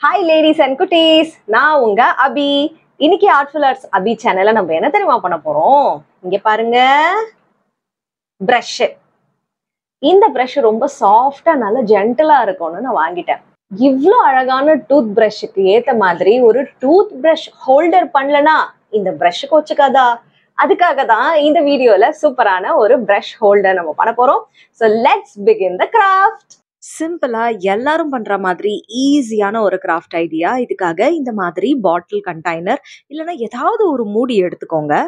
Hi ladies and cuties, நான் உங்க அபி. இன்னைக்கு Artful Arts அபி சேனல்ல நம்ம என்ன தெரியுமா பண்ண போறோம்? இங்க பாருங்க, பிரஷ். இந்த பிரஷ் ரொம்ப சாஃப்டா நல்ல ஜென்டலா இருக்கும்னு நான் வாங்கிட்டேன். இவ்ளோ அழகான டூத் பிரஷ்க்கு ஏத்த மாதிரி ஒரு டூத் பிரஷ் ஹோல்டர் பண்ணலனா இந்த பிரஷ் கோச்சுக்காதா? அதுக்காக தான் இந்த வீடியோல சூப்பரான ஒரு பிரஷ் ஹோல்டர் நம்ம பண்ண போறோம். So let's begin the craft. சிம்பிளா எல்லாரும் பண்ற மாதிரி ஈஸியான ஒரு கிராஃப்ட் ஐடியா. இதுக்காக இந்த மாதிரி பாட்டில் கண்டெய்னர் இல்லைன்னா ஏதாவது ஒரு மூடி எடுத்துக்கோங்க.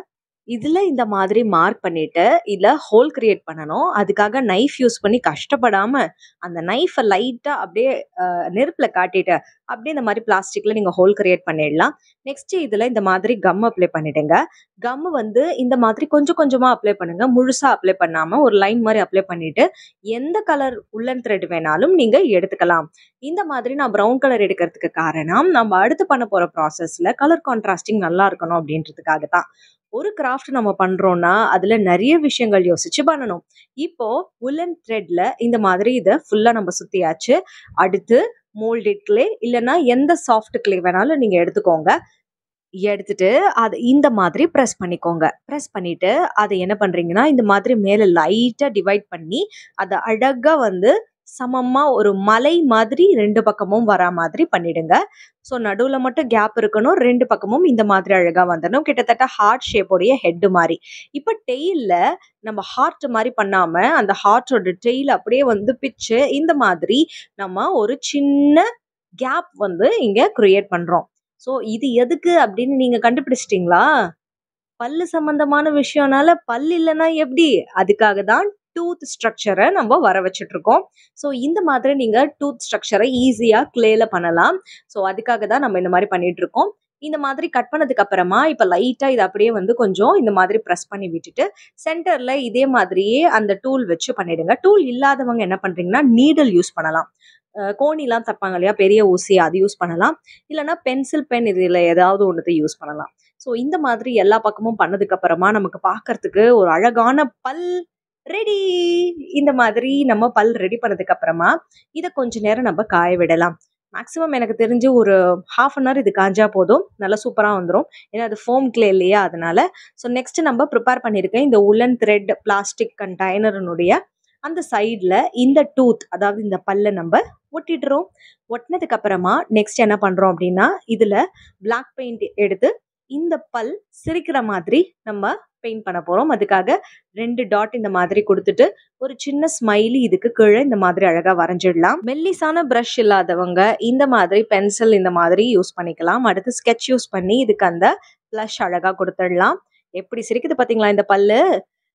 இதுல இந்த மாதிரி மார்க் பண்ணிட்டு இதுல ஹோல் கிரியேட் பண்ணணும். அதுக்காக நைஃப் யூஸ் பண்ணி கஷ்டப்படாம அந்த நைஃபை லைட்டா அப்படியே நெருப்புல காட்டிட்டு அப்படியே இந்த மாதிரி பிளாஸ்டிக்ல நீங்க ஹோல் கிரியேட் பண்ணிடலாம். நெக்ஸ்ட் இதுல இந்த மாதிரி கம் அப்ளை பண்ணிடுங்க. கம் வந்து இந்த மாதிரி கொஞ்சம் கொஞ்சமா அப்ளை பண்ணுங்க, முழுசா அப்ளை பண்ணாம ஒரு லைன் மாதிரி அப்ளை பண்ணிட்டு எந்த கலர் உள்ளன் த்ரெட் வேணாலும் நீங்க எடுத்துக்கலாம். இந்த மாதிரி நான் ப்ரௌன் கலர் எடுக்கிறதுக்கு காரணம் நம்ம அடுத்து பண்ண போற ப்ராசஸ்ல கலர் கான்ட்ராஸ்டிங் நல்லா இருக்கணும் அப்படின்றதுக்காக தான். ஒரு கிராஃப்ட் நம்ம பண்றோம்னா அதுல நிறைய விஷயங்கள் யோசிச்சு பண்ணணும். இப்போ உல்லன் த்ரெட்ல இந்த மாதிரி இதை ஃபுல்லா நம்ம சுத்தியாச்சு. அடுத்து மோல்டட் கிளே இல்லைன்னா எந்த சாஃப்ட் கிளே வேணாலும் நீங்க எடுத்துக்கோங்க. எடுத்துட்டு அதை இந்த மாதிரி ப்ரெஸ் பண்ணிக்கோங்க. ப்ரெஸ் பண்ணிட்டு அதை என்ன பண்றீங்கன்னா இந்த மாதிரி மேல லைட்டா டிவைட் பண்ணி அதை அழகா வந்து சமமா ஒரு மலை மாதிரி ரெண்டு பக்கமும் வரா மாதிரி பண்ணிடுங்க. ஸோ நடுவுல மட்டும் கேப் இருக்கணும், ரெண்டு பக்கமும் இந்த மாதிரி அழகா வந்துடணும். கிட்டத்தட்ட ஹார்ட் ஷேப்போடைய ஹெட் மாதிரி. இப்போ டெய்ல நம்ம ஹார்ட் மாதிரி பண்ணாம அந்த ஹார்ட்டோட டெய்ல அப்படியே வந்து பிச்சு இந்த மாதிரி நம்ம ஒரு சின்ன கேப் வந்து இங்க கிரியேட் பண்றோம். ஸோ இது எதுக்கு அப்படின்னு நீங்க கண்டுபிடிச்சிட்டீங்களா? பல்லு சம்பந்தமான விஷயம்னால பல்லு இல்லைன்னா எப்படி? அதுக்காக தான் டூத் ஸ்ட்ரக்சரை நம்ம வர வச்சுட்டு இருக்கோம். ஸோ இந்த மாதிரி நீங்க டூத் ஸ்ட்ரக்சரை ஈஸியா கிளேல பண்ணலாம். ஸோ அதுக்காக தான் நம்ம இந்த மாதிரி பண்ணிட்டு இருக்கோம். இந்த மாதிரி கட் பண்ணதுக்கு அப்புறமா இப்ப லைட்டா இது அப்படியே வந்து கொஞ்சம் இந்த மாதிரி ப்ரெஸ் பண்ணி விட்டுட்டு சென்டர்ல இதே மாதிரியே அந்த டூல் வச்சு பண்ணிடுங்க. டூல் இல்லாதவங்க என்ன பண்றீங்கன்னா நீடல் யூஸ் பண்ணலாம். கோணிலாம் தப்பாங்க இல்லையா, பெரிய ஊசி அது யூஸ் பண்ணலாம். இல்லைன்னா பென்சில் பென் இதுல ஏதாவது ஒன்று யூஸ் பண்ணலாம். ஸோ இந்த மாதிரி எல்லா பக்கமும் பண்ணதுக்கு அப்புறமா நமக்கு பார்க்கறதுக்கு ஒரு அழகான பல் ரெடி. இந்த மாதிரி நம்ம பல் ரெடி பண்ணதுக்கு அப்புறமா இதை கொஞ்ச நேரம் நம்ம காய விடலாம். மேக்ஸிமம் எனக்கு தெரிஞ்சு ஒரு ½ அன் ஹவர் இது காஞ்சா போதும், நல்லா சூப்பராக வந்துடும். ஏன்னா அது ஃபோம் கிளே இல்லையா, அதனால. ஸோ நெக்ஸ்ட் நம்ம ப்ரிப்பேர் பண்ணியிருக்கேன் இந்த உல்லன் த்ரெட் பிளாஸ்டிக் கண்டெய்னருடைய அந்த சைட்ல இந்த டூத் அதாவது இந்த பல்ல நம்ம ஒட்டிடுறோம். ஒட்டினதுக்கு அப்புறமா நெக்ஸ்ட் என்ன பண்றோம் அப்படின்னா இதுல பிளாக் பெயிண்ட் எடுத்து இந்த பல் சிரிக்கிற மாதிரி நம்ம பெயிண்ட் பண்ண போறோம். அதுக்காக 2 டாட் இந்த மாதிரி கொடுத்துட்டு ஒரு சின்ன ஸ்மைலி இதுக்கு கீழே இந்த மாதிரி அழகா வரைஞ்சிடலாம். மெல்லிசான பிரஷ் இல்லாதவங்க இந்த மாதிரி பென்சில் இந்த மாதிரி யூஸ் பண்ணிக்கலாம். அடுத்து ஸ்கெட்ச் யூஸ் பண்ணி இதுக்கு அந்த பிளஷ் அழகா கொடுத்துடலாம். எப்படி சிரிக்குது பாத்தீங்களா இந்த பல்லு?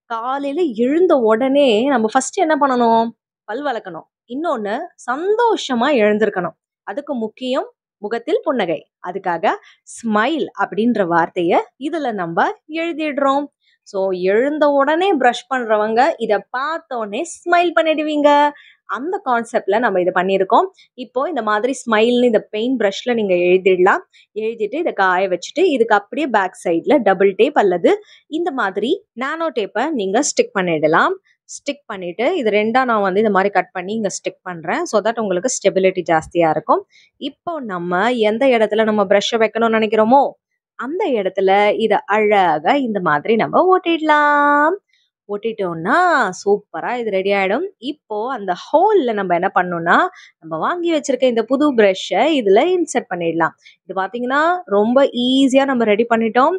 காலையில எழுந்த உடனே நம்ம ஃபர்ஸ்ட் என்ன பண்ணணும்? பல் வளர்க்கணும். இன்னொன்னு சந்தோஷமா எழுந்திருக்கணும். அதுக்கு முக்கியம் முகத்தில் புன்னகை. அதுக்காக ஸ்மைல் அப்படின்ற வார்த்தைய இதுல நம்ம எழுதிடுறோம். ஸோ எழுந்த உடனே ப்ரஷ் பண்றவங்க இதை பார்த்த உடனே ஸ்மைல் பண்ணிடுவீங்க. அந்த கான்செப்ட்ல நம்ம இதை பண்ணியிருக்கோம். இப்போ இந்த மாதிரி ஸ்மைல்னு இந்த பெயிண்ட் ப்ரஷ்ல நீங்க எழுதிடலாம். எழுதிட்டு இதை காய வச்சுட்டு இதுக்கு அப்படியே பேக் சைட்ல டபுள் டேப் அல்லது இந்த மாதிரி நானோ டேப்பை நீங்க ஸ்டிக் பண்ணிடலாம். ஸ்டிக் பண்ணிட்டு இது ரெண்டா நான் வந்து இந்த மாதிரி கட் பண்ணி இங்க ஸ்டிக் பண்றேன். ஸோ தட் உங்களுக்கு ஸ்டெபிலிட்டி ஜாஸ்தியா இருக்கும். இப்போ நம்ம எந்த இடத்துல நம்ம ப்ரஷ்ஷை வைக்கணும்னு நினைக்கிறோமோ அந்த இடத்துல இதை அழகா இந்த மாதிரி நம்ம ஓட்டிடலாம். ஒட்டிட்டோம்னா சூப்பரா இது ரெடி ஆயிடும். இப்போ அந்த ஹோல்ல நம்ம என்ன பண்ணோம்னா நம்ம வாங்கி வச்சிருக்க இந்த புது பிரஷ்ஷை இதுல இன்சர்ட் பண்ணிடலாம். இது பாத்தீங்கன்னா ரொம்ப ஈஸியா நம்ம ரெடி பண்ணிட்டோம்.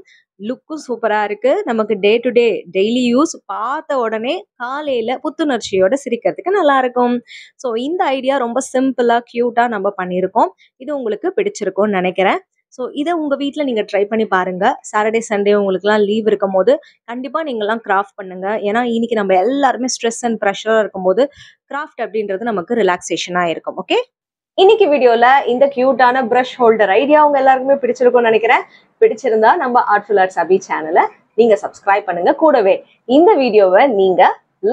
லுக்கும் சூப்பரா இருக்கு. நமக்கு day to day daily use பார்த்த உடனே காலையில புத்துணர்ச்சியோட சிரிக்கிறதுக்கு நல்லா இருக்கும். ஸோ இந்த ஐடியா ரொம்ப சிம்பிளா கியூட்டா நம்ம பண்ணியிருக்கோம். இது உங்களுக்கு பிடிச்சிருக்கும்னு நினைக்கிறேன். ஸோ இதை உங்க வீட்டில் நீங்க ட்ரை பண்ணி பாருங்க. சாட்டர்டே சண்டே உங்களுக்குலாம் லீவ் இருக்கும் போது கண்டிப்பா நீங்கள்லாம் கிராஃப்ட் பண்ணுங்க. ஏன்னா இன்னைக்கு நம்ம எல்லாருமே ஸ்ட்ரெஸ் அண்ட் ப்ரெஷரா இருக்கும்போது கிராஃப்ட் அப்படின்றது நமக்கு ரிலாக்ஸேஷனா இருக்கும். ஓகே, இன்னைக்கு வீடியோல இந்த கியூட்டான பிரஷ் ஹோல்டர் ஐடியா உங்க எல்லாருக்குமே பிடிச்சிருக்கும்னு நினைக்கிறேன். பிடிச்சிருந்தா நம்ம ஆர்ட்ஃபுல் ஆர்ட்ஸ் அபி சேனலை நீங்க சப்ஸ்கிரைப் பண்ணுங்க. கூடவே இந்த வீடியோவை நீங்க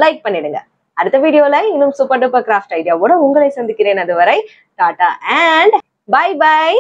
லைக் பண்ணிடுங்க. அடுத்த வீடியோல இன்னும் சூப்பர் டூப்பர் கிராஃப்ட் ஐடியாவோட உங்களை சந்திக்கிறேன். அதுவரை டாடா அண்ட் பை பை.